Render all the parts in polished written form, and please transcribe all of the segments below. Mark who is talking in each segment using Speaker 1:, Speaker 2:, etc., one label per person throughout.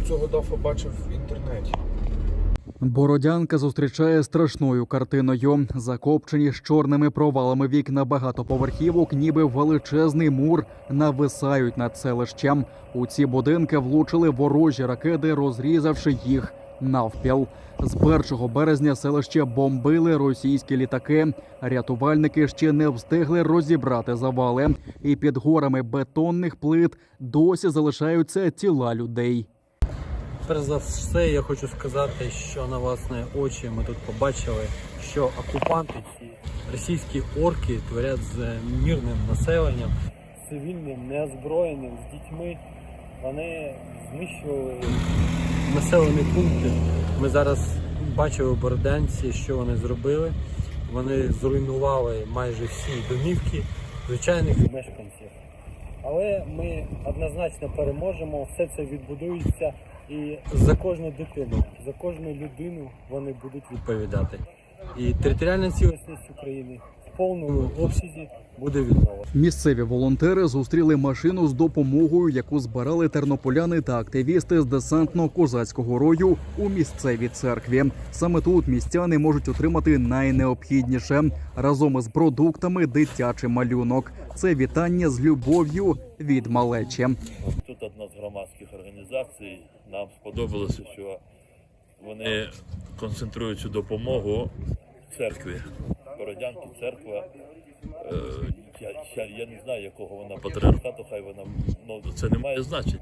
Speaker 1: цього дафа бачив в інтернеті.
Speaker 2: Бородянка зустрічає страшною картиною. Закопчені з чорними провалами вікна багатоповерхівок, ніби величезний мур, нависають над селищем. У ці будинки влучили ворожі ракети, розрізавши їх навпіл. З 1 березня селище бомбили російські літаки. Рятувальники ще не встигли розібрати завали. І під горами бетонних плит досі залишаються тіла людей.
Speaker 3: Перш за все, я хочу сказати, що на власні очі ми тут побачили, що окупанти, ці російські орки, творять з мирним населенням, цивільним, неозброєним, з дітьми. Вони знищували населені пункти. Ми зараз бачили в Бородянці, що вони зробили. Вони зруйнували майже всі домівки звичайних мешканців. Але ми однозначно переможемо, все це відбудується. І за кожну дитину, за кожну людину вони будуть відповідати. І територіальна цілісність України в повному обсязі буде відновлена.
Speaker 2: Місцеві волонтери зустріли машину з допомогою, яку збирали тернополяни та активісти з десантно-козацького рою у місцевій церкві. Саме тут містяни можуть отримати найнеобхідніше – разом із продуктами дитячий малюнок. Це вітання з любов'ю від малечі.
Speaker 4: Тут одна з громадських організацій. Нам сподобалося, що вони концентрують цю допомогу в церкві. Бородянки, церква. Я не знаю, якого вона патріархату, хай вона, це не має значення.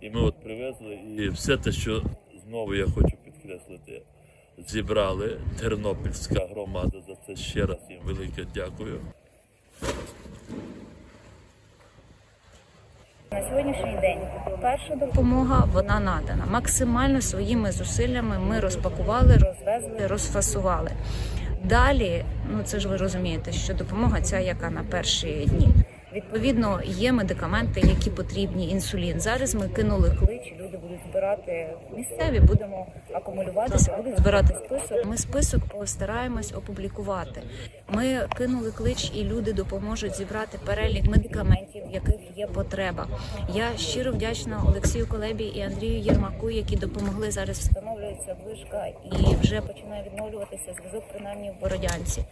Speaker 4: І ми от привезли, і все те, що знову я хочу підкреслити, зібрали Тернопільська громада. За це ще раз їм велике дякую.
Speaker 5: На сьогоднішній день перша допомога, вона надана. Максимально своїми зусиллями ми розпакували, розвезли, розфасували. Далі, це ж ви розумієте, що допомога ця, яка на перші дні. Відповідно, є медикаменти, які потрібні, інсулін. Зараз ми кинули клич, люди будуть збирати місцеві, будемо акумулюватися, будуть збирати список. Ми список постараємось опублікувати. Ми кинули клич, і люди допоможуть зібрати перелік медикаментів, в яких є потреба. Я щиро вдячна Олексію Колебі і Андрію Єрмаку, які допомогли. Зараз встановлюється вишка і вже починає відновлюватися зв'язок, принаймні в Бородянці.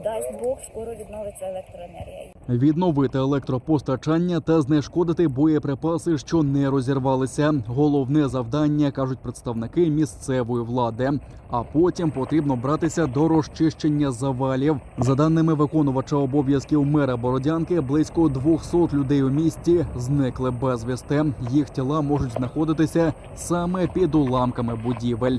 Speaker 5: Дасть Бог, скоро відновиться електроенергія.
Speaker 2: Відновити електропостачання та знешкодити боєприпаси, що не розірвалися. Головне завдання, кажуть представники місцевої влади. А потім потрібно братися до розчищення завалів. За даними виконувача обов'язків мера Бородянки, близько 200 людей у місті зникли безвісти. Їх тіла можуть знаходитися саме під уламками будівель.